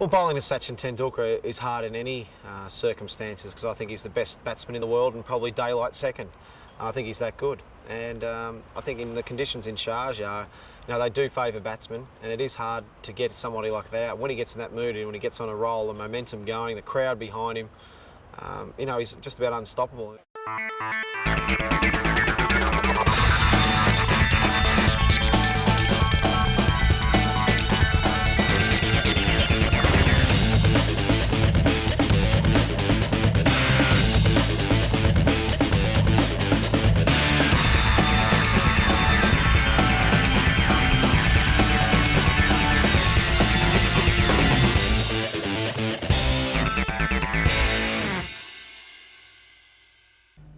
Well, bowling to Sachin Tendulkar is hard in any circumstances because I think he's the best batsman in the world and probably daylight second. I think he's that good. And I think in the conditions in Sharjah, they do favour batsmen, and it is hard to get somebody like that. When he gets in that mood and when he gets on a roll, the momentum going, the crowd behind him, he's just about unstoppable.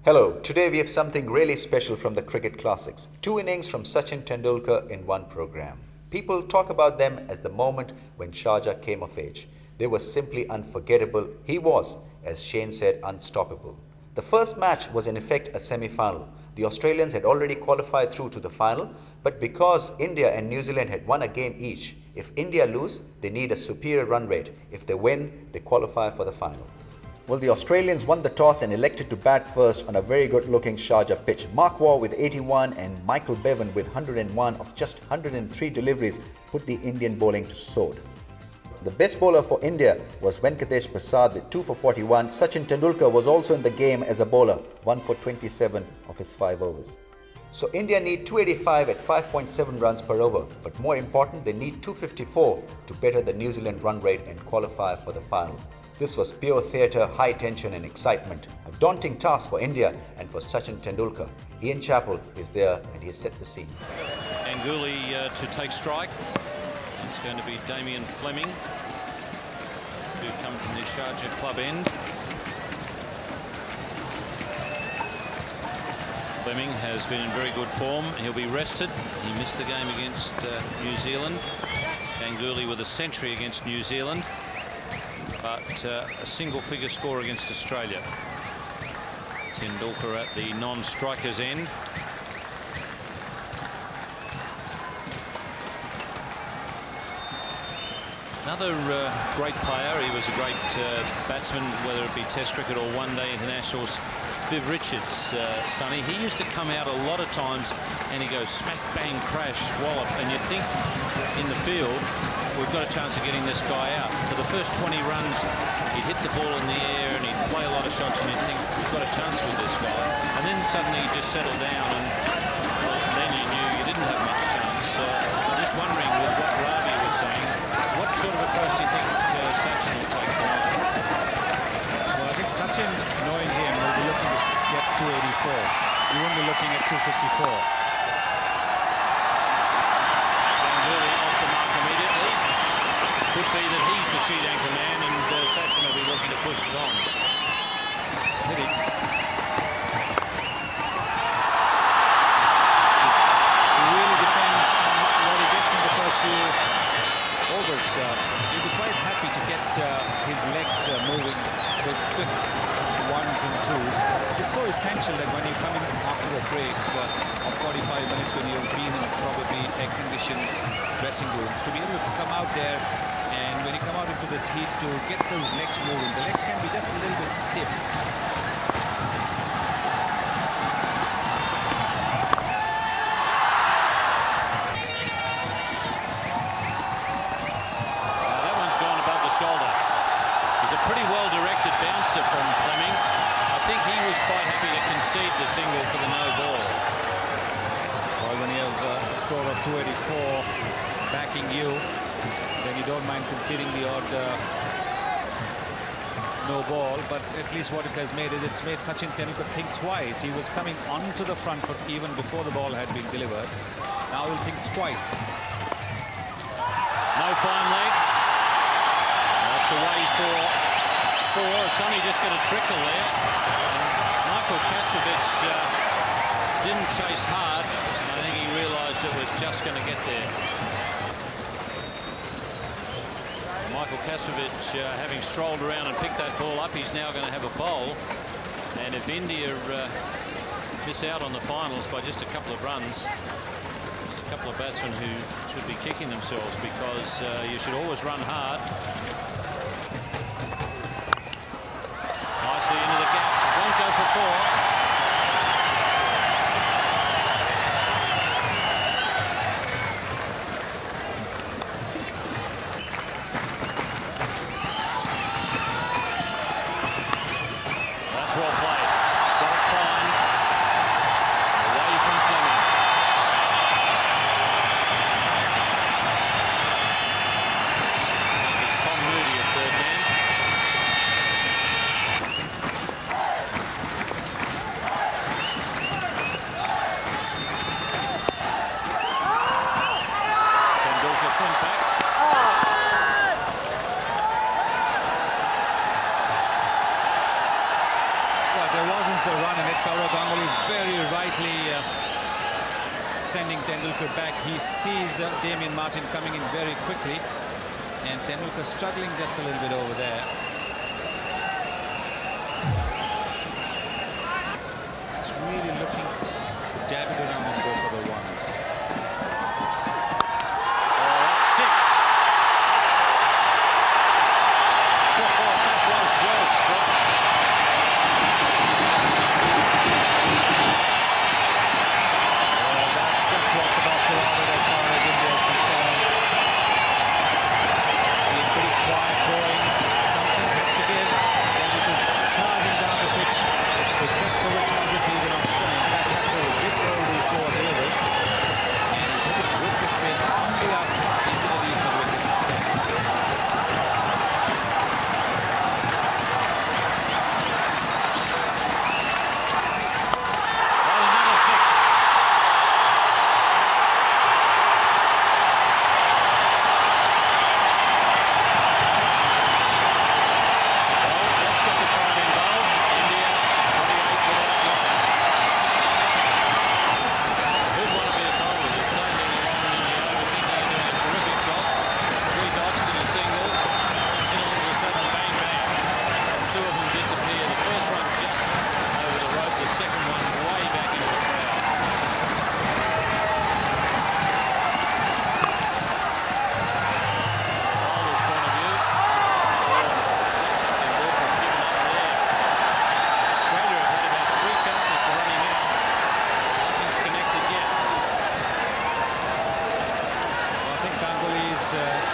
Hello, today we have something really special from the cricket classics. 2 innings from Sachin Tendulkar in one program. People talk about them as the moment when Sharjah came of age. They were simply unforgettable. He was, as Shane said, unstoppable. The first match was in effect a semi-final. The Australians had already qualified through to the final, but because India and New Zealand had won a game each, if India lose, they need a superior run rate. If they win, they qualify for the final. Well, the Australians won the toss and elected to bat first on a very good-looking Sharjah pitch. Mark Waugh with 81 and Michael Bevan with 101 of just 103 deliveries put the Indian bowling to sword. The best bowler for India was Venkatesh Prasad with 2 for 41. Sachin Tendulkar was also in the game as a bowler, 1 for 27 of his 5 overs. So India need 285 at 5.7 runs per over, but more important, they need 254 to better the New Zealand run rate and qualify for the final. This was pure theatre, high tension and excitement. A daunting task for India and for Sachin Tendulkar. Ian Chappell is there and he has set the scene. Ganguly to take strike. It's going to be Damien Fleming, who come from the Sharjah club end. Fleming has been in very good form. He'll be rested. He missed the game against New Zealand. Ganguly with a century against New Zealand, but a single-figure score against Australia. Tendulkar at the non-strikers end. Another great player. He was a great batsman, whether it be Test cricket or one-day internationals. Viv Richards, Sonny, he used to come out a lot of times and he goes smack, bang, crash, wallop, and you'd think in the field, we've got a chance of getting this guy out. For the first 20 runs, he'd hit the ball in the air and he'd play a lot of shots and you'd think, we've got a chance with this guy. And then suddenly he'd just settle down and then you knew you didn't have much chance. I'm just wondering with what Ravi was saying, what sort of approach do you think Sachin will take tonight? Well, I think Sachin, knowing him, will be looking to get 284. He won't be looking at 254. Could be that he's the sheet anchor man and Sachin will be looking to push it on. Hitting. It really depends on what he gets in the first few overs. He'll be quite happy to get his legs moving with quick ones and twos. It's so essential that when you're coming after a break of 45 minutes, when you've been in probably air-conditioned dressing rooms, to be able to come out there. And when you come out into this heat, to get those legs moving, the legs can be just a little bit stiff. Now that one's gone above the shoulder. It's a pretty well-directed bouncer from Fleming. I think he was quite happy to concede the single for the no ball. Well, when you have a score of 284 backing you, then you don't mind conceding the odd no ball, but at least what it has made is it's made Sachin Tendulkar think twice. He was coming onto the front foot even before the ball had been delivered. Now he'll think twice. No fine leg. That's away for 4. It's only just got a trickle there. And Michael Kastrovic didn't chase hard. I think he realised it was just going to get there. Michael Kastrovic, having strolled around and picked that ball up, he's now going to have a bowl. And if India miss out on the finals by just a couple of runs, a couple of batsmen who should be kicking themselves, because you should always run hard. Nicely into the gap. Won't go for 4. Well played. He's got it fine. Away from Fleming. It's Tom Moody at third man. Tendulkar sent back. There wasn't a run in it. Sourav Ganguly very rightly sending Tendulkar back. He sees Damien Martin coming in very quickly, and Tendulkar struggling just a little bit over there. It's really looking to dab it around and go for the ones. Oh, that's 6. Oh, that was well struck.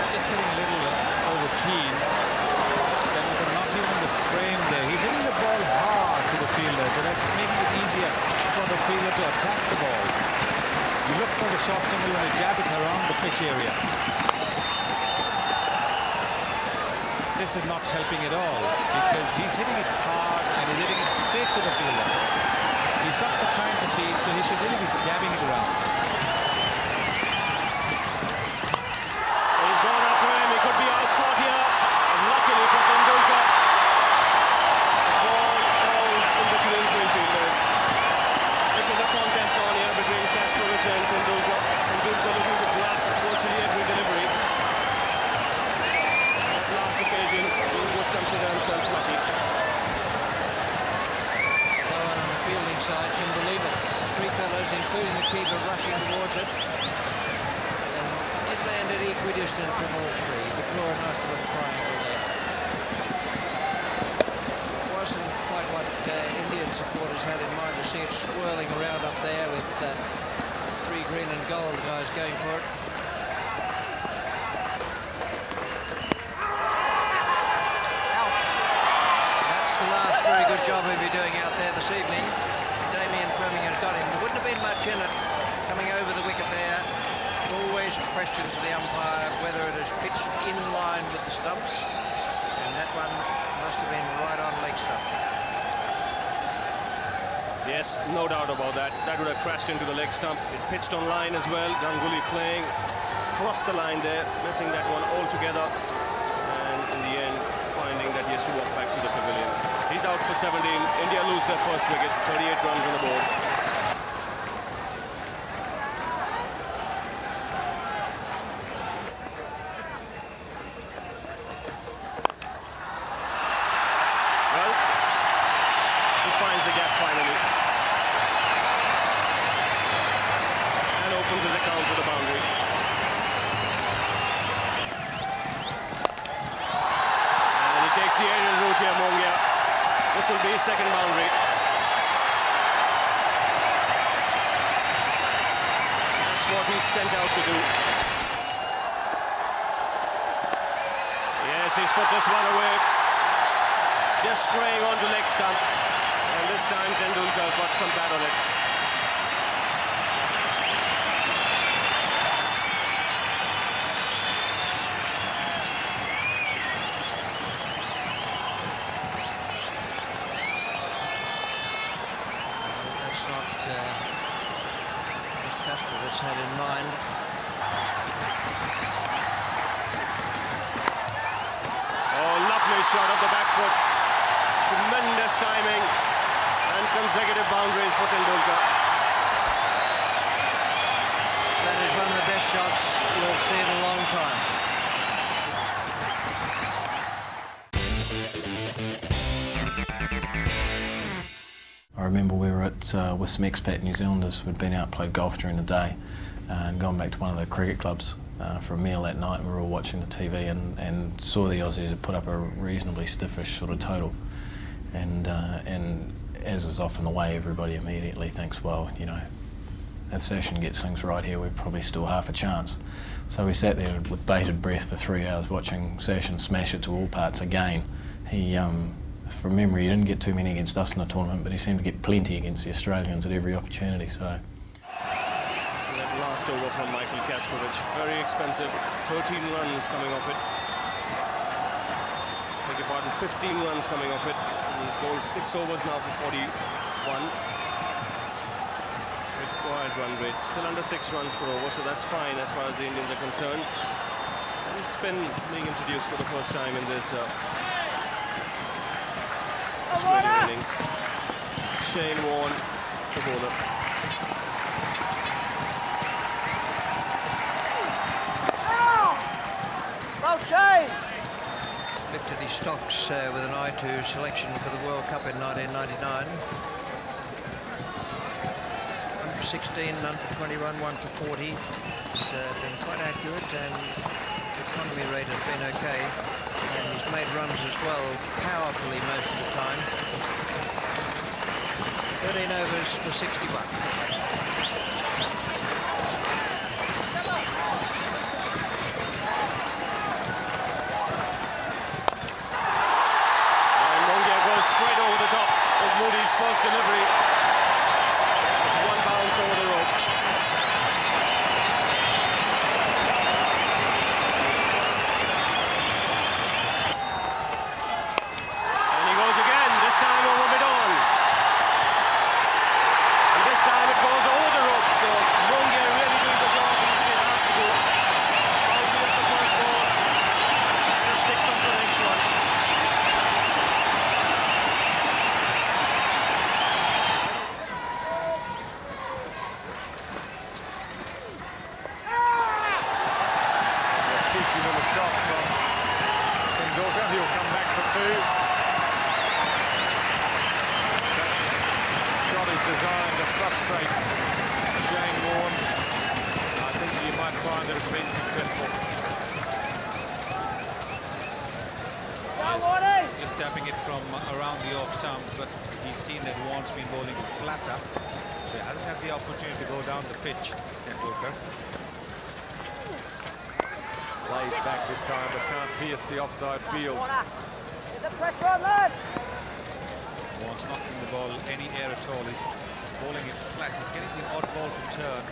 Just getting a little over keen. Not even the frame there. He's hitting the ball hard to the fielder, so that's making it easier for the fielder to attack the ball. You look for the shot signal when you jab it around the pitch area. This is not helping at all, because he's hitting it hard and he's hitting it straight to the fielder. He's got the time to see it, so he should really be dabbing it around. And Tendulkar looking to blast virtually every delivery. At last occasion, he would consider himself lucky. No one on the fielding side can believe it. 3 fellows, including the keeper, rushing towards it. And it landed equidistant from all 3. You could draw a nice little triangle there. It wasn't quite what Indian supporters had in mind to see it swirling around up there with 3 green and gold guys going for it. Out. That's the last very good job he'll be doing out there this evening. Damien Fleming has got him. There wouldn't have been much in it coming over the wicket there. Always a question for the umpire whether it is pitched in line with the stumps, and that one must have been right on leg stump. Yes, no doubt about that. That would have crashed into the leg stump. It pitched on line as well. Ganguly playing across the line there, missing that one altogether. And in the end, finding that he has to walk back to the pavilion. He's out for 17. India lose their first wicket. 38 runs on the board. Well, he finds the gap finally. Opens his account with a takes the aerial route here, Mongia. This will be his second boundary. That's what he's sent out to do. Yes, he's put this one away. Just straying onto leg stump. And this time Tendulkar got some bat on it. That's not what Kasparov had in mind. Oh, lovely shot of the back foot. Tremendous timing and consecutive boundaries for Tendulkar. That is one of the best shots you'll see in a long time. I remember we were at with some expat New Zealanders who'd been out and played golf during the day and gone back to one of the cricket clubs for a meal that night, and we were all watching the TV and saw the Aussies had put up a reasonably stiffish sort of total. And as is often the way, everybody immediately thinks, well, you know, if Sachin gets things right here, we've probably still half a chance. So we sat there with bated breath for 3 hours watching Sachin smash it to all parts again. He, from memory, he didn't get too many against us in the tournament, but he seemed to get plenty against the Australians at every opportunity. So. That last over from Michael Kasparov, very expensive, 13 runs coming off it. Beg your pardon, 15 runs coming off it. He's bowled 6 overs now for 41. Required run rate, still under 6 runs per over, so that's fine as far as the Indians are concerned. And spin being introduced for the first time in this Australian innings. Shane Warne, the bowler. Lifted his stocks with an eye to selection for the World Cup in 1999. 1 for 16, none for 21, 1 for 40. It's been quite accurate, and the economy rate has been okay. And he's made runs as well, powerfully most of the time. 13 overs for 61. Straight over the top of Moody's first delivery. It's one bounce over the ropes. And he goes again, this time over mid-on. And this time it goes over the ropes, so Mongia really doing the job he's been asked to do. Boundary of the first ball, and a 6 of the next one. He'll come back for 2. That shot is designed to frustrate Shane Warne. I think you might find that it's been successful. Yes, just tapping it from around the off stump, but he's seen that Warne's been bowling flatter, so he hasn't had the opportunity to go down the pitch, Tendulkar. Plays back this time, but can't pierce the offside field. Warne's not giving the ball any air at all. He's bowling it flat. He's getting the odd ball to turn.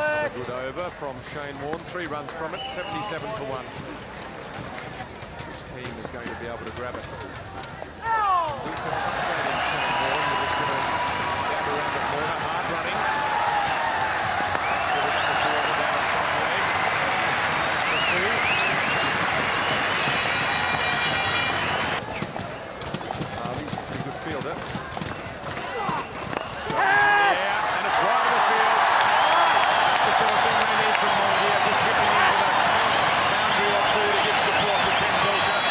A good over from Shane Warne. 3 runs from it, 77 for 1. This team is going to be able to grab it. Frustrating Shane Warne, we're just going to dab around the corner, hard running. It's the ball down front leg. For 2. Harvey's a pretty good fielder. Yeah, and it's wide of the field. That's the sort of thing they need from Mongia, just chipping into the boundary or 2 to give support to Tendulkar.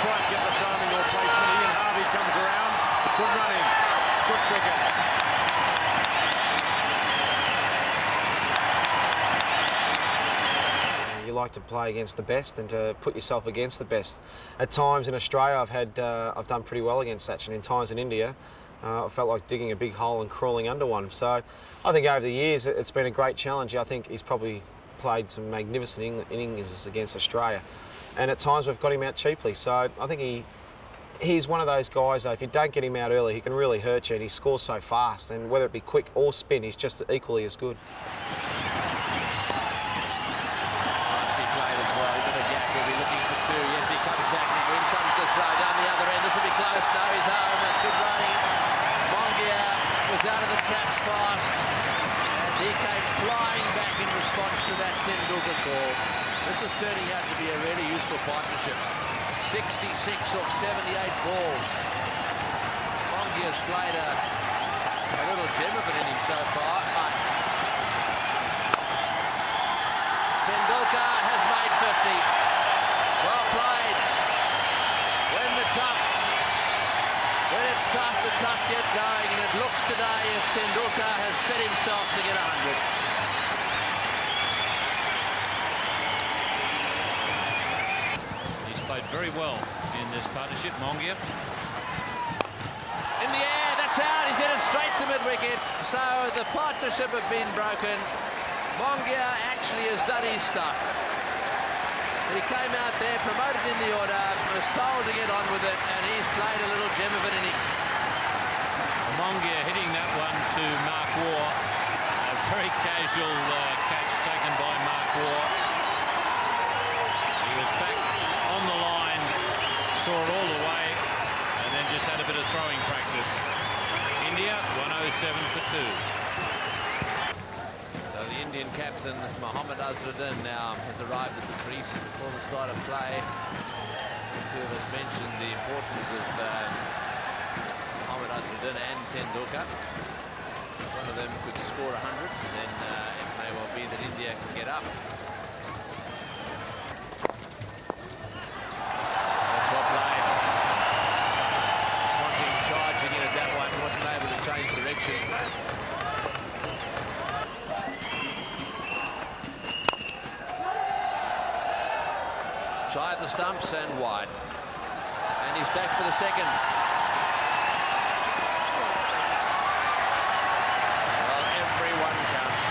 quite get the timing or placement. Ian Harvey comes around. Good running. Good cricket. You like to play against the best and to put yourself against the best. At times in Australia, I've done pretty well against Sachin. In times in India, I felt like digging a big hole and crawling under one. So I think over the years it's been a great challenge. I think he's probably played some magnificent innings against Australia, and at times we've got him out cheaply. So I think he's one of those guys, though, if you don't get him out early, he can really hurt you, and he scores so fast, and whether it be quick or spin, he's just equally as good. Out of the traps fast, and he came flying back in response to that Tendulkar call. This is turning out to be a really useful partnership. 66 of 78 balls. Mongia's played a little gem of an inning so far. Tendulkar has made 50. Well played. When it's tough, the tough get going, and it looks today if Tendulkar has set himself to get 100. He's played very well in this partnership, Mongia. In the air, that's out. He's hit it straight to mid-wicket. So the partnership have been broken. Mongia actually has done his stuff. He came out there, promoted in the order, was told to get on with it, and he's played a little gem of an innings. Mongia hitting that one to Mark Waugh. A very casual catch taken by Mark Waugh. He was back on the line, saw it all the way, and then just had a bit of throwing practice. India, 107 for 2. The Indian captain, Mohammad Azharuddin, now has arrived at the crease before the start of play. The two of us mentioned the importance of Mohammad Azharuddin and Tendulkar. If one of them could score 100, then it may well be that India can get up. That's well played. Ponting charging in at that one, wasn't able to change directions. Shy of the stumps and wide. And he's back for the second. Well, everyone counts.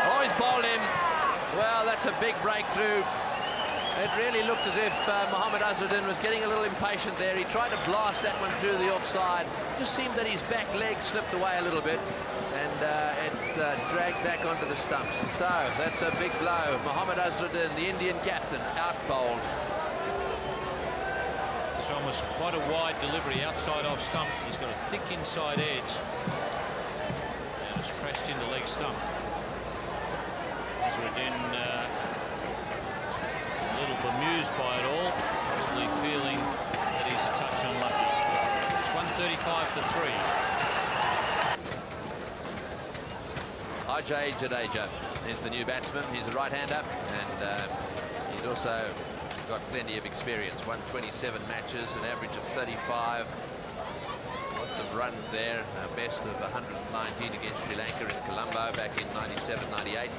Oh, he's bowled him. Well, that's a big breakthrough. It really looked as if Mohammad Azharuddin was getting a little impatient there. He tried to blast that one through the offside. Just seemed that his back leg slipped away a little bit, and it dragged back onto the stumps. And so that's a big blow. Mohammad Azharuddin, the Indian captain, out bowled. This one was quite a wide delivery outside off stump. He's got a thick inside edge, and it's crashed into leg stump. Azharuddin a little bemused by it all, probably feeling that he's a touch unlucky. It's 135 for 3. Ajay Jadeja is the new batsman. He's a right-hander, and he's also got plenty of experience. Won 27 matches, an average of 35. Lots of runs there, best of 119 against Sri Lanka in Colombo back in 97-98.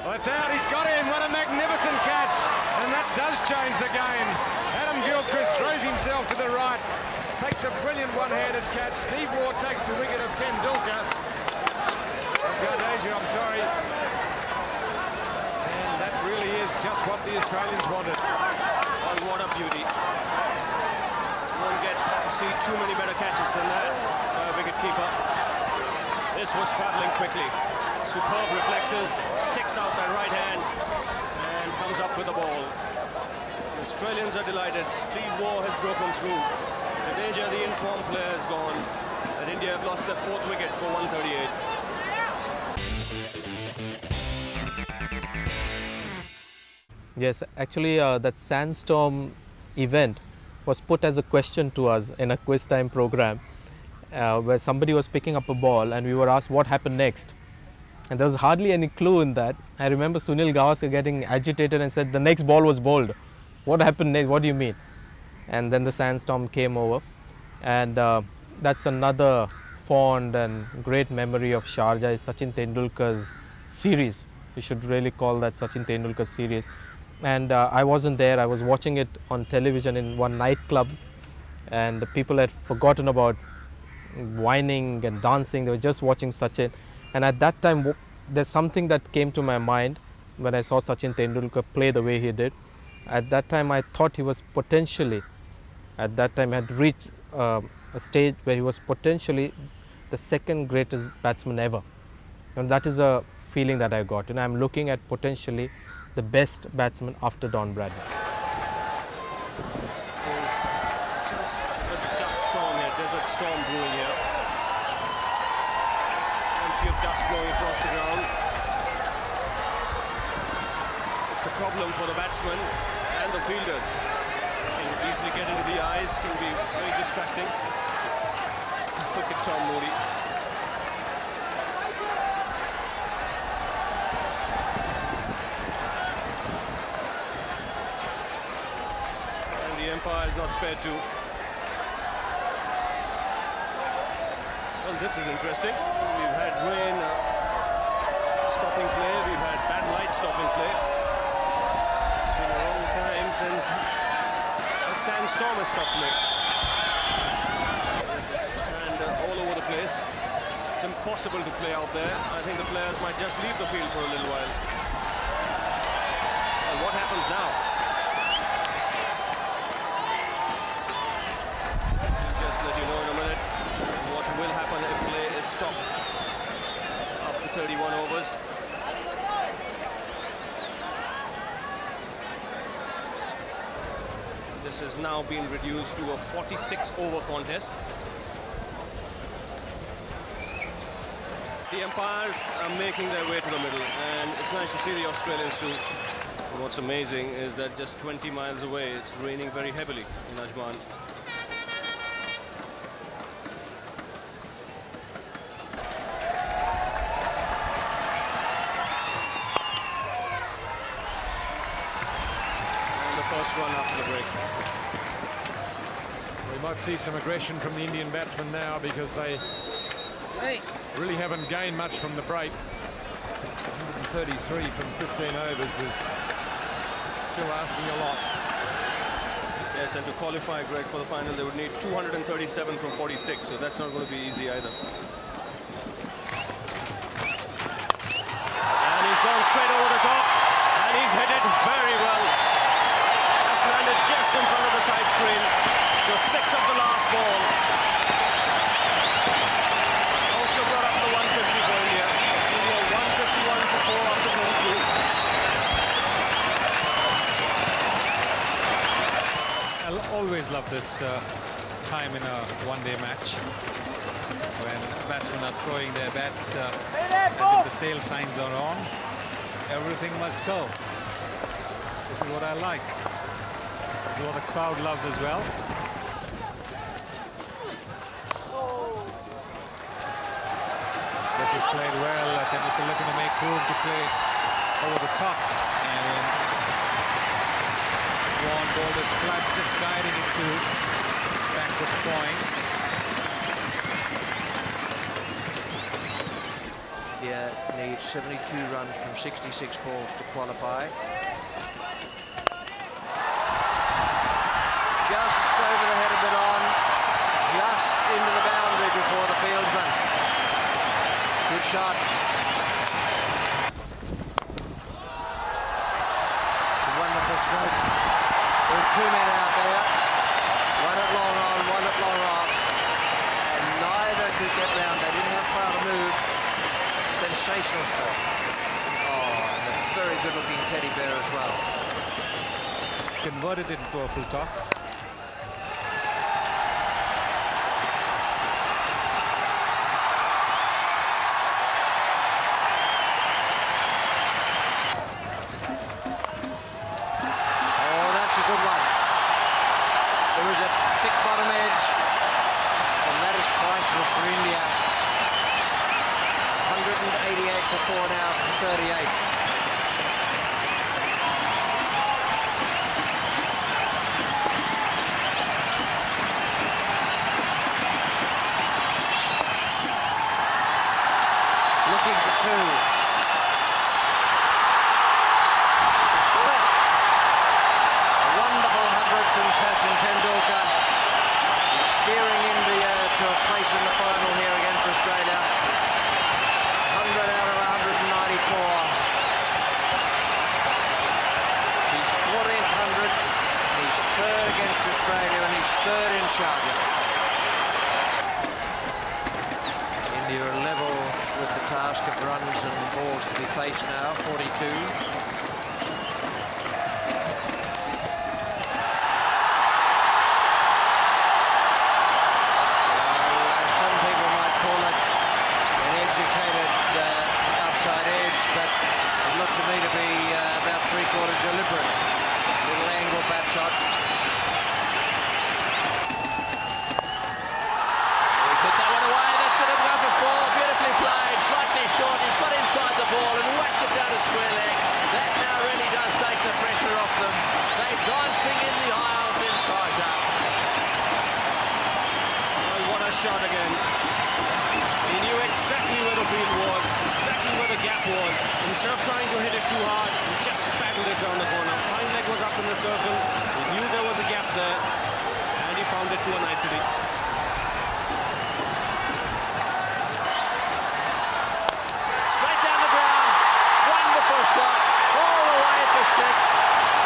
Well, it's out. He's got him. What a magnificent catch. And that does change the game. Adam Gilchrist throws himself to the right. Takes a brilliant one-handed catch. Steve Waugh takes the wicket of Tendulkar. Jadeja, I'm sorry. And that really is just what the Australians wanted. Oh, what a beauty. You won't get to see too many better catches than that by a wicket-keeper. This was travelling quickly. Superb reflexes, sticks out that right hand and comes up with the ball. The Australians are delighted. Steve Waugh has broken through. Jadeja, the informed player, is gone. And India have lost their 4th wicket for 138. Yes, actually that sandstorm event was put as a question to us in a quiz time program. where somebody was picking up a ball and we were asked what happened next. And there was hardly any clue in that. I remember Sunil Gavaskar getting agitated and said, the next ball was bowled. What happened next? What do you mean? And then the sandstorm came over. And that's another fond and great memory of Sharjah is Sachin Tendulkar's series. We should really call that Sachin Tendulkar series. And I wasn't there. I was watching it on television in one nightclub. And the people had forgotten about whining and dancing. They were just watching Sachin. And at that time, there's something that came to my mind when I saw Sachin Tendulkar play the way he did. At that time, I thought he was potentially, at that time, had reached a stage where he was potentially the second greatest batsman ever. And that is a feeling that I got. And I'm looking at potentially the best batsman after Don Bradman. There's just a dust storm here, desert storm brewing here. Plenty of dust blowing across the ground. It's a problem for the batsmen and the fielders. Can easily get into the eyes, can be very distracting. Look at Tom Moody. And the umpire is not spared too. Well, this is interesting. We've had rain stopping play, we've had bad light stopping play. It's been a long time since a sandstorm has stopped play. There's sand all over the place. It's impossible to play out there. I think the players might just leave the field for a little while. And what happens now? I'll just let you know in a minute what will happen if play is stopped after 31 overs. This has now been reduced to a 46-over contest. The umpires are making their way to the middle, and it's nice to see the Australians too. And what's amazing is that just 20 miles away, it's raining very heavily in Ajman. First run after the break. We might see some aggression from the Indian batsmen now because they really haven't gained much from the break. 133 from 15 overs is still asking a lot. Yes, and to qualify, Greg, for the final, they would need 237 from 46, so that's not going to be easy either. And he's gone straight over the top, and he's hit it very well. Landed just in front of the side screen. So 6 of the last ball. Also brought up the 150 for India. India 151 for 4 after 22. I'll always love this time in a one-day match when batsmen are throwing their bats as if the sale signs are on. Everything must go. This is what I like. This is what the crowd loves as well. This is played well. Tendulkar looking to make room to play over the top. And Vaughan bowled it flat, just guiding it to backward point. India needs 72 runs from 66 balls to qualify. Just over the head of it on, just into the boundary before the fieldsman. Good shot. Wonderful stroke. There were 2 men out there. One at long on, one at long off. And neither could get round. They didn't have far to move. Sensational stroke. Oh, and a very good looking teddy bear as well. Converted it into a full toss. Good one. There is a thick bottom edge, and that is priceless 188 for 4 now from 38. Looking for 2. It's good. A wonderful 100 from Sachin Tendulkar. He's steering India to a place in the final here against Australia. 100 out of 194. He's 14th 100. He's third against Australia and he's third in Sharjah. India are level with the task of runs and balls to be faced now, 42. Some people might call it an educated outside edge, but it looked to me to be about 3/4 deliberate. Little angle bat shot. He's hit that one away. That's going to go for 4. Beautifully played. Slightly short. He's got inside the ball and whacked it down to square leg. That now really does take the pressure off them. They're dancing in the aisles inside that. Well, what a shot again. He knew exactly where the field was, exactly where the gap was. Instead of trying to hit it too hard, he just battled it down the corner. Fine leg was up in the circle. He knew there was a gap there, and he found it to a nicety. Straight down the ground. Wonderful shot. All the way for 6.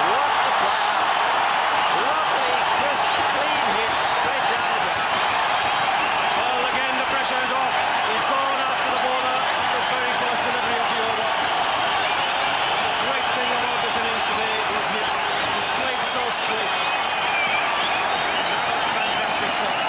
What a player. Lovely, crisp, clean hit. Straight down the ground. Well, again, the pressure is off. He's gone after the bowler on the very first delivery of the over. The great thing about this innings today is he's played so straight. Another fantastic shot.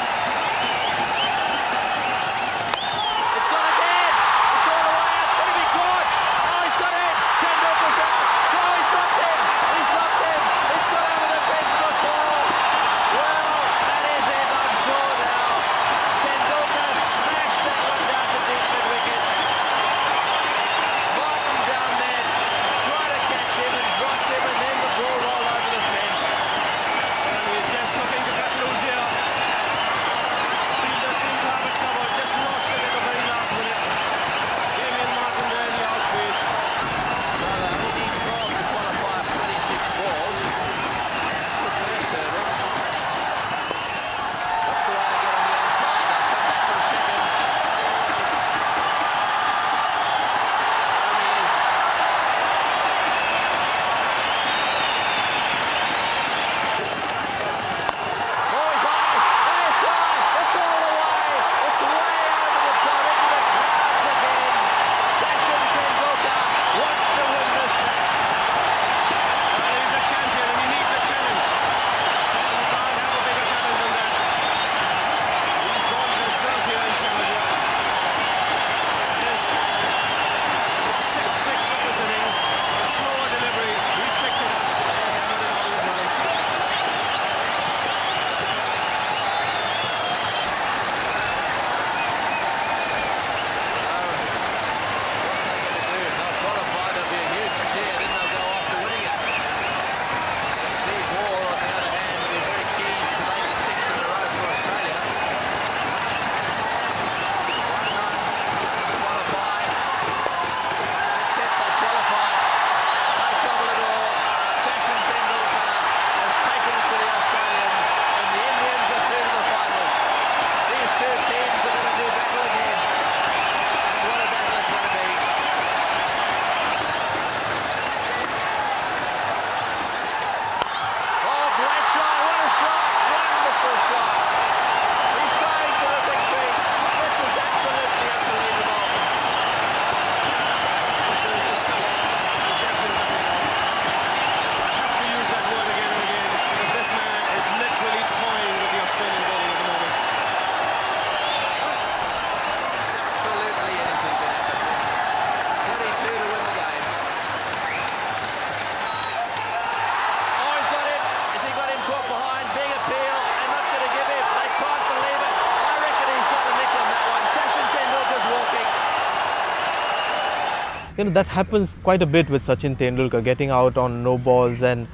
that happens quite a bit with Sachin Tendulkar, getting out on no balls and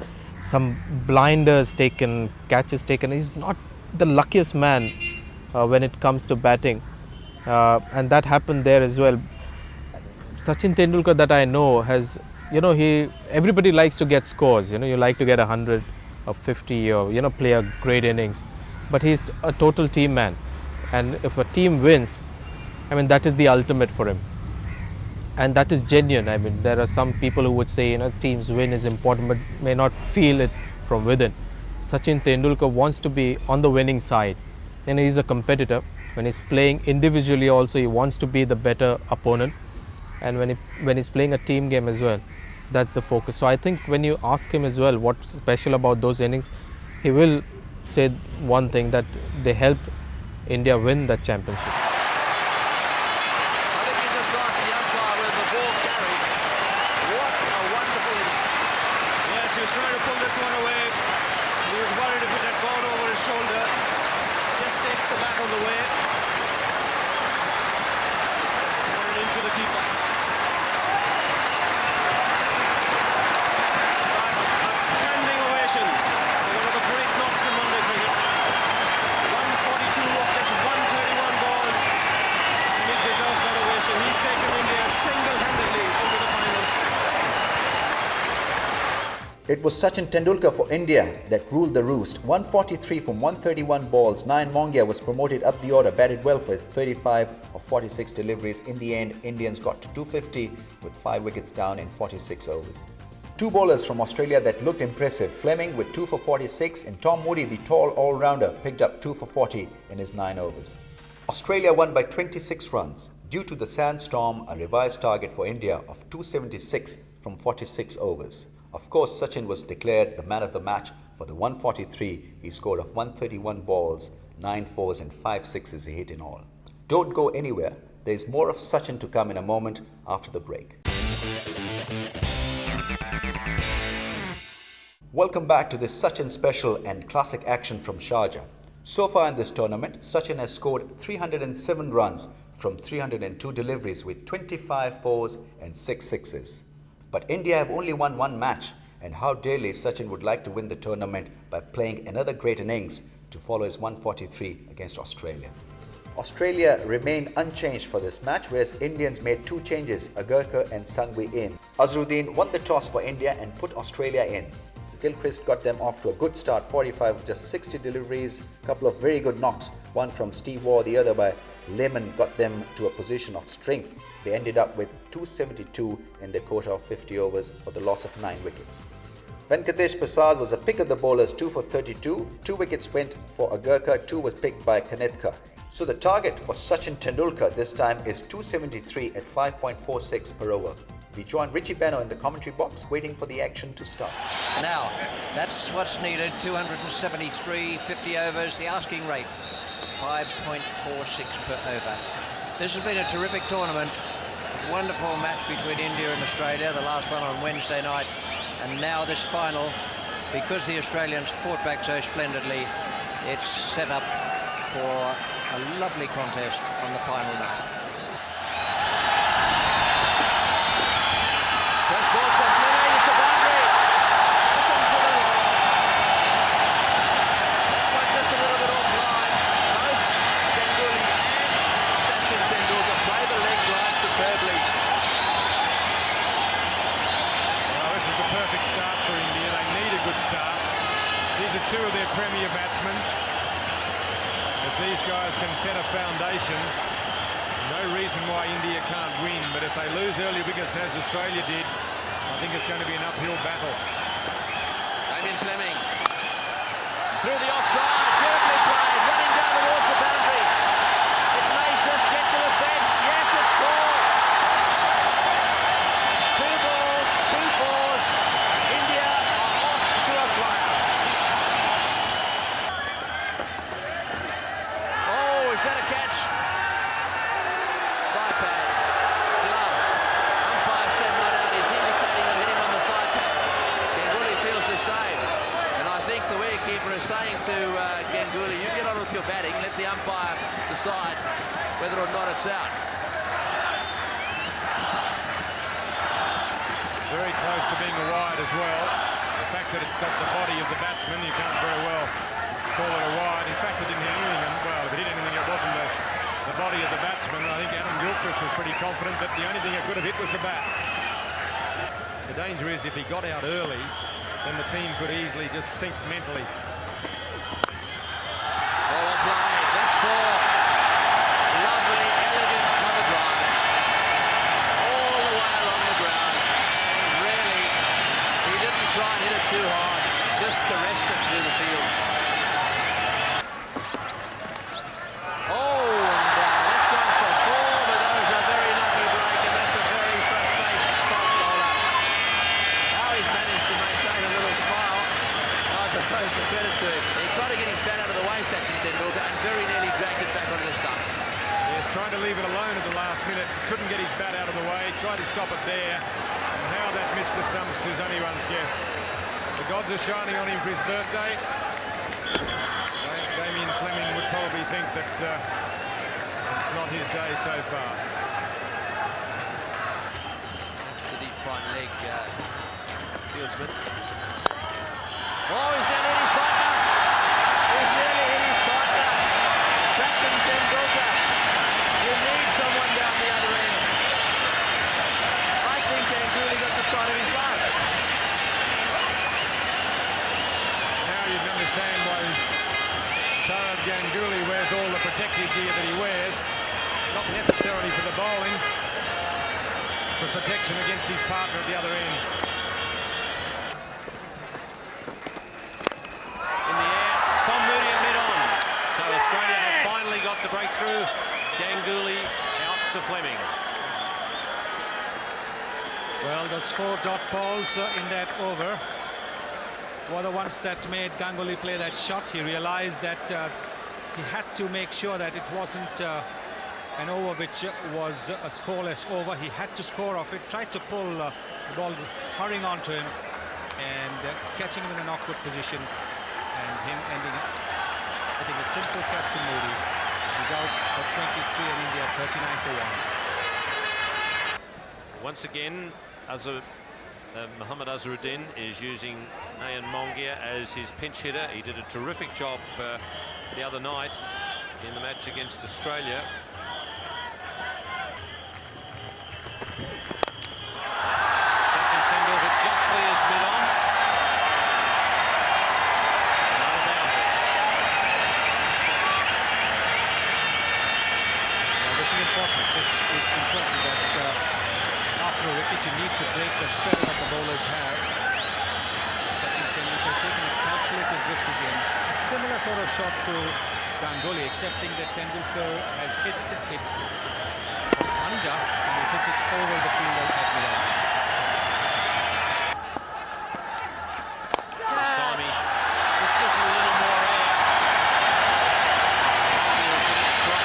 some blinders taken, catches taken. He's not the luckiest man when it comes to batting, and that happened there as well. Sachin Tendulkar that I know has, everybody likes to get scores. You like to get 100 or 50 or play a great innings, but he's a total team man, and if a team wins, that is the ultimate for him, and that is genuine. There are some people who would say teams win is important, but may not feel it from within. Sachin Tendulkar wants to be on the winning side, and he's a competitor. When he's playing individually also, he wants to be the better opponent, and when he's playing a team game as well, that's the focus. So I think when you ask him as well what's special about those innings, he will say one thing, that they helped India win that championship. I think he just lost the umpire with the ball carried. What a wonderful innings. Yes, he was trying to pull this one away. He was worried if it had gone over his shoulder. Just takes the bat on the way. And into the keeper. A standing ovation for one of the great knocks in Monday cricket. 142 off just 131 balls. And he deserves that ovation. He's taken India single-handedly into the finals. It was Sachin Tendulkar for India that ruled the roost. 143 from 131 balls. Nayan Mongia was promoted up the order, batted well for his 35 of 46 deliveries. In the end, Indians got to 250 with 5 wickets down in 46 overs. Two bowlers from Australia that looked impressive. Fleming with 2 for 46 and Tom Moody, the tall all-rounder, picked up 2 for 40 in his 9 overs. Australia won by 26 runs. Due to the sandstorm, a revised target for India of 276 from 46 overs. Of course, Sachin was declared the man of the match for the 143 he scored of 131 balls, 9 fours and 5 sixes he hit in all. Don't go anywhere. There is more of Sachin to come in a moment after the break. Welcome back to this Sachin special and classic action from Sharjah. So far in this tournament, Sachin has scored 307 runs from 302 deliveries with 25 fours and 6 sixes. But India have only won one match, and how dearly Sachin would like to win the tournament by playing another great innings to follow his 143 against Australia. Australia remained unchanged for this match, whereas Indians made 2 changes, Agarkar and Sanghvi in. Azharuddin won the toss for India and put Australia in. Gilchrist got them off to a good start, 45 with just 60 deliveries, a couple of very good knocks, one from Steve Waugh, the other by Lehmann, got them to a position of strength. They ended up with 272 in their quota of 50 overs for the loss of 9 wickets. Venkatesh Prasad was a pick of the bowlers, 2 for 32. 2 wickets went for Agarkar, 2 was picked by Kanetkar. So the target for Sachin Tendulkar this time is 273 at 5.46 per over. We join Richie Beno in the commentary box, waiting for the action to start. Now, that's what's needed. 273, 50 overs, the asking rate, 5.46 per over. This has been a terrific tournament. Wonderful match between India and Australia, the last one on Wednesday night. And now this final, because the Australians fought back so splendidly, it's set up for a lovely contest on the final night. First ball from Fleming, it's a boundary. This one for the wall. That one just a little bit offline. Both Ganguly and Sachin Tendulkar play the leg line superbly. Well, this is the perfect start for India. They need a good start. These are 2 of their premier batsmen. If these guys can set a foundation, no reason why India can't win. But if they lose early wickets as Australia did, I think it's going to be an uphill battle. Damien Fleming through the offside, beautifully played, running down towards the boundary. It may just get to the fence. Yes, it's scored. 2 balls, 2 fours. India are off to a flyer. Oh, is that a catch? Thigh pad, glove. Umpire said no doubt he's indicating that hit him on the thigh pad. Ganguly feels the same. And I think the wicketkeeper is saying to Ganguly, you get on with your batting, let the umpire decide whether or not it's out. Very close to being a wide as well. The fact that it's got the body of the batsman, you can't very well call it a wide. In fact, it didn't hit anything. Well, if it hit anything, it wasn't the body of the batsman. I think Adam Gilchrist was pretty confident that the only thing it could have hit was the bat. The danger is if he got out early, then the team could easily just sink mentally. Ball on play. That's four. Lovely, elegant cover drive. All the way along the ground. And really, he didn't try and hit it too hard. Just caressed it through the field. Oh, and that's gone for four, but that was a very lucky break, and that's a very frustrated fast bowler. How he's managed to maintain a little smile, I suppose to credit to him. He tried to get his bat out of the way, Sachin Tendulkar, and very nearly dragged it back onto the stumps. He's trying to leave it alone at the last minute. Couldn't get his bat out of the way. Tried to stop it there. And how that missed the stumps is anyone's guess. The gods are shining on him for his birthday. Damien Fleming would probably think that it's not his day so far. That's the deep front leg, fieldsman. Oh, he's nearly hit his partner. He's nearly hit his partner. Sachin Tendulkar. You need someone down the other end. I think Ganguly got the side of his glove. Now you can understand why Sourav Ganguly wears all the protective gear that he wears. Not necessarily for the bowling, for protection against his partner at the other end. In the air, Son Moody at mid-on. So Australia have finally got the breakthrough. Ganguly out to Fleming. Well, those 4 dot balls in that over were the ones that made Ganguly play that shot. He realized that he had to make sure that it wasn't an over which was a scoreless over. He had to score off it, tried to pull the ball hurrying onto him and catching him in an awkward position, and him ending up hitting a simple catch to Moody. He's out for 23 and India 39 for 1. Once again, Mohammad Azharuddin is using Nayan Mongia as his pinch hitter. He did a terrific job the other night in the match against Australia. Sachin Tendulkar just clears mid-on. Another boundary. Now, this is important. This is important that after a wicket you need to break the spell that the bowlers have. Sachin Tendulkar has taken a calculated risk again. A similar sort of shot to Ganguly, excepting that Tendulkar has hit it under and has hit it over the fielder at mid-on. This time he just gives it a little more air. Feels that it's struck.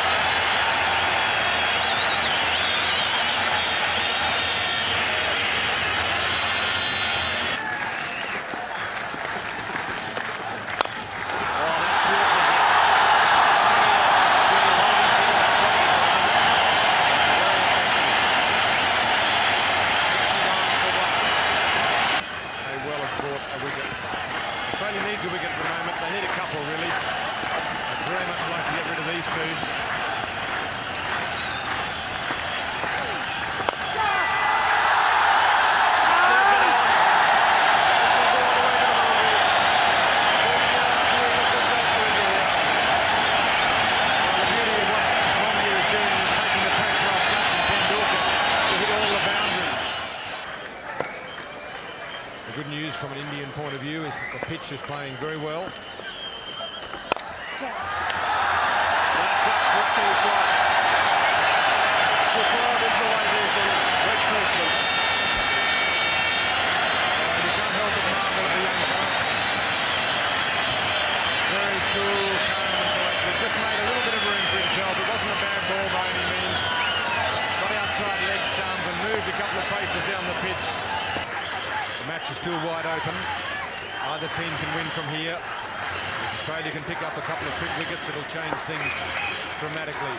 Australia needs a wicket at the moment. They need a couple, really. I'd very much like to get rid of these two. Good news from an Indian point of view is that the pitch is playing very well. That's a cracking shot. Superb improvisation, great placement. You can't help but marvel at the young fella. Very cool, calm and collected. Just made a little bit of room for himself. It wasn't a bad ball by any means. Got outside leg stump and moved a couple of paces down the pitch. The match is still wide open. Either team can win from here. If Australia can pick up a couple of quick wickets, it'll change things dramatically.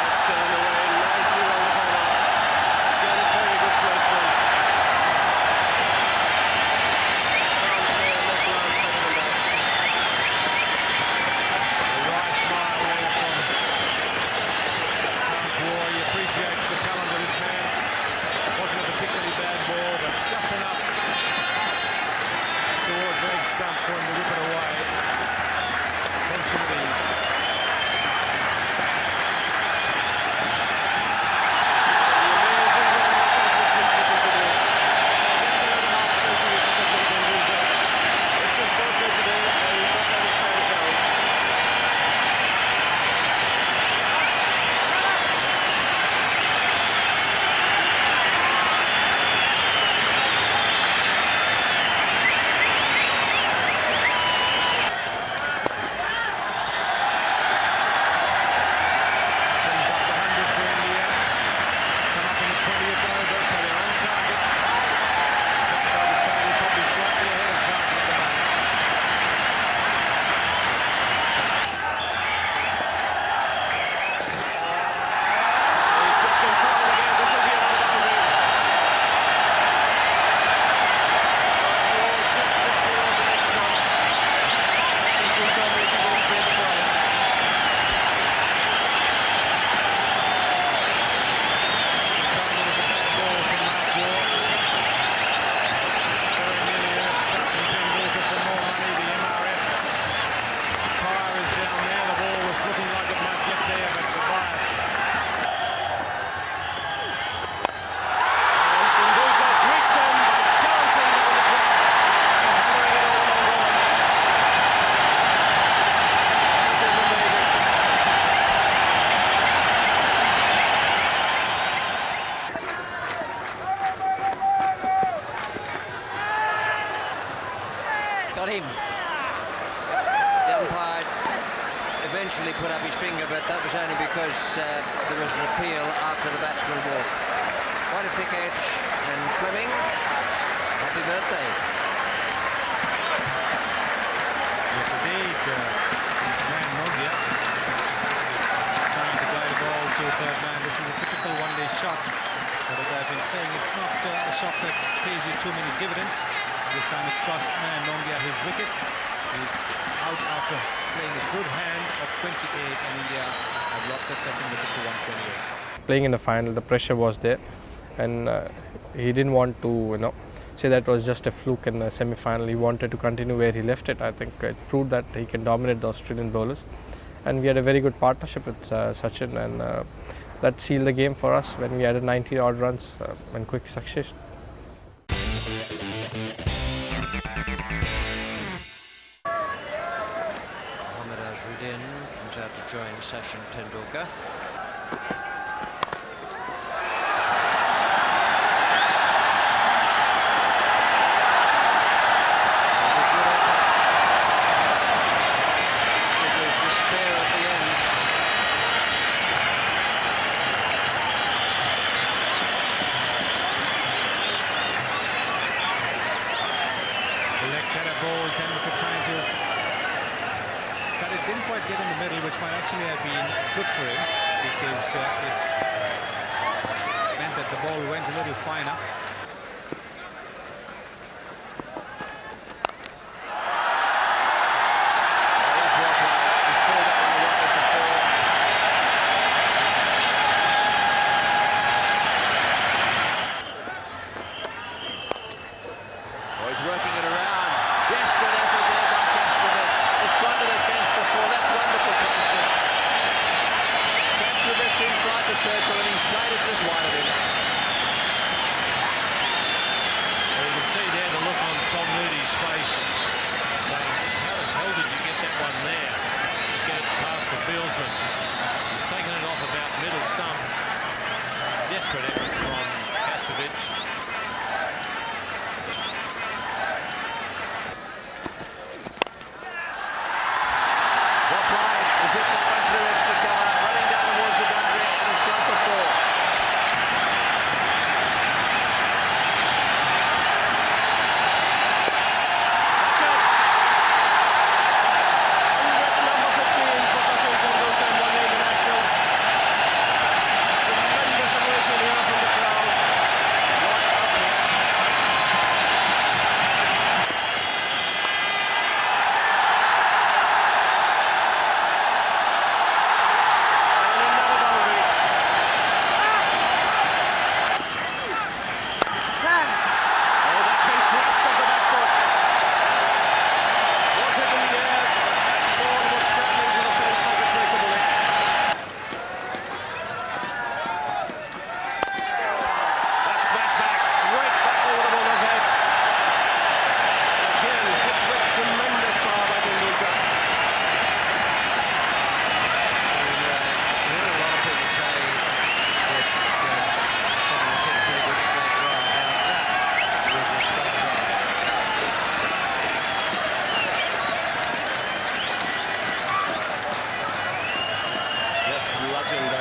That's still in the way, nicely on the corner. but that was only because there was an appeal after the batsman walked. Quite a thick edge, and Fleming, happy birthday. Yes, indeed. Man Nogia trying to glide a ball to third man. This is a typical one-day shot. But as I've been saying, it's not a shot that pays you too many dividends. This time it's cost Man Nogia his wicket. He's out after playing a good hand of 28, and India have lost their second wicket to 128. Playing in the final, the pressure was there, and he didn't want to, say that was just a fluke in the semi-final. He wanted to continue where he left it. I think it proved that he can dominate the Australian bowlers, and we had a very good partnership with Sachin, and that sealed the game for us when we added 90 odd runs in quick succession. Azharuddin comes out to join Sachin Tendulkar. Despair at the end. Leg cutter ball, Tendulkar trying to cut it, didn't quite get in the middle, which might actually have been good for him because it meant that the ball went a little finer. Working it around. Desperate effort there by Kastrovic. It's gone to the fence before. That's wonderful casting. Kastrovic inside the circle, and he's played it just wide of him. Well, you can see there the look on Tom Moody's face, saying, how the hell did you get that one there? Just get it past the fieldsman. He's taken it off about middle stump. Desperate effort from Kastrovic.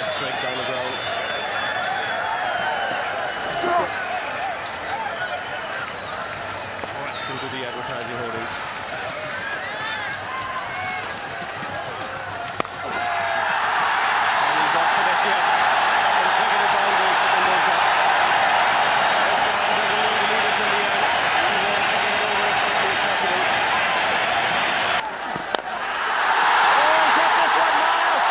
Straight down the ground. Crashed into the advertising hoardings. And he's not finished yet. Consecutive boundaries for Tendulkar. This man doesn't want to leave it till the end. He wants to get it over as quickly as possible. Oh, he's hit this one, Miles.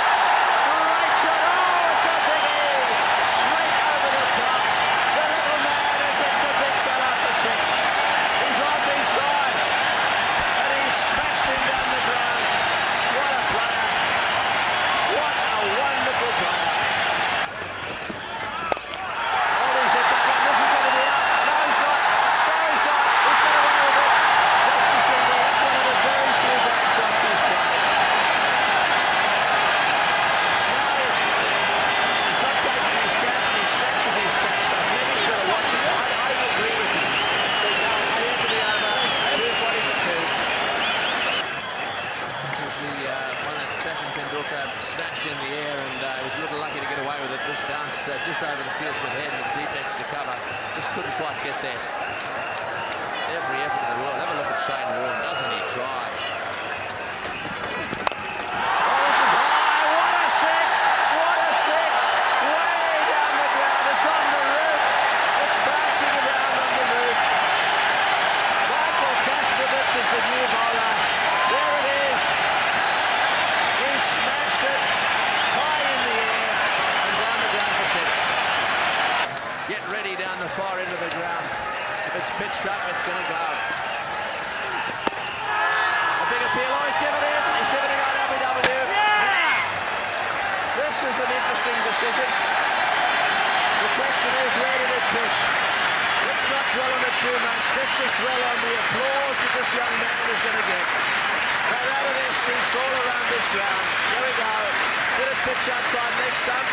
Great shot. Oh, it's a biggie. Straight over the top. The little man has hit the big fella for six. He's off his sides. And he's was a little lucky to get away with it. This bounced just over the fieldsman head with deep edge to cover. Just couldn't quite get there. Every effort in the world. Have a look at Shane Warne. Doesn't he try? The new bowler. There it is. He smashed it high in the air and down the ground for 6. Get ready down the far end of the ground. If it's pitched up, it's going to go. A big appeal. Oh, he's given it. He's given it on LBW. Yeah. This is an interesting decision. The question is, where did it pitch? Let's not dwell on it too much. Let's just dwell on the applause that this young man is going to get. They're out of their seats all around this ground. Here we go. Did it pitch outside next stump?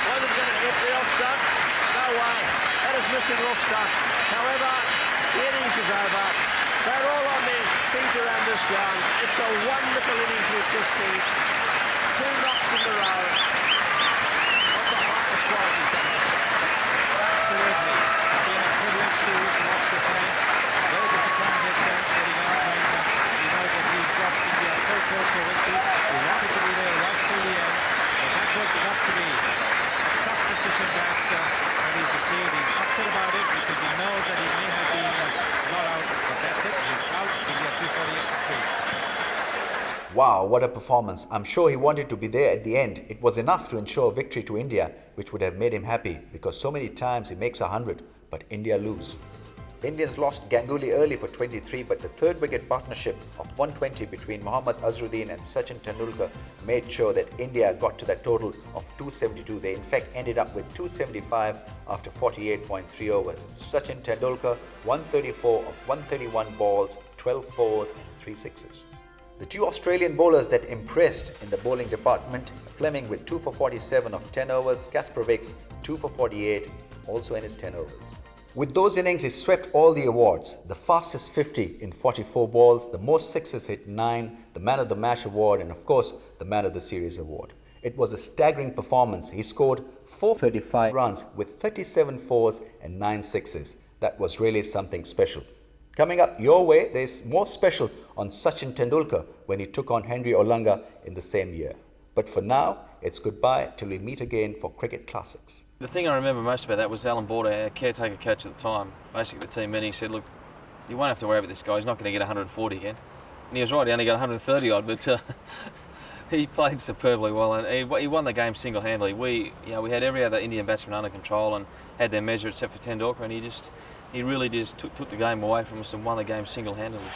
Was it going to hit the off stump? No way. That is missing off stump. However, the innings is over. They're all on their feet around this ground. It's a wonderful innings we've just seen. 2 knocks in a row of the highest quality side. Absolutely. It's been a privilege to watch this innings. Very disappointed getting out when he knows that he's got India so close to victory. He wanted to be there right till the end, but that was got to be a tough decision that he's received. He's upset about it because he knows that he may have been not out, but that's it. He's out. India 248 for 3. Wow, what a performance. I'm sure he wanted to be there at the end. It was enough to ensure victory to India, which would have made him happy because so many times he makes 100, but India lose. Indians lost Ganguly early for 23, but the third wicket partnership of 120 between Mohammad Azharuddin and Sachin Tendulkar made sure that India got to that total of 272. They in fact ended up with 275 after 48.3 overs. Sachin Tendulkar 134 of 131 balls, 12 fours and 3 sixes. The 2 Australian bowlers that impressed in the bowling department, Fleming with 2 for 47 of 10 overs, Kasparovic 2 for 48 also in his 10 overs. With those innings, he swept all the awards. The fastest 50 in 44 balls, the most sixes hit 9, the Man of the Match award, and of course, the Man of the Series award. It was a staggering performance. He scored 435 runs with 37 fours and 9 sixes. That was really something special. Coming up your way, there's more special on Sachin Tendulkar when he took on Henry Olanga in the same year. But for now, it's goodbye till we meet again for Cricket Classics. The thing I remember most about that was Alan Border, our caretaker coach at the time, basically the team meeting, he said, look, you won't have to worry about this guy, he's not going to get 140 again. And he was right, he only got 130 odd, but he played superbly well and he won the game single-handedly. We had every other Indian batsman under control and had their measure except for Tendulkar, and he really just took the game away from us and won the game single-handedly.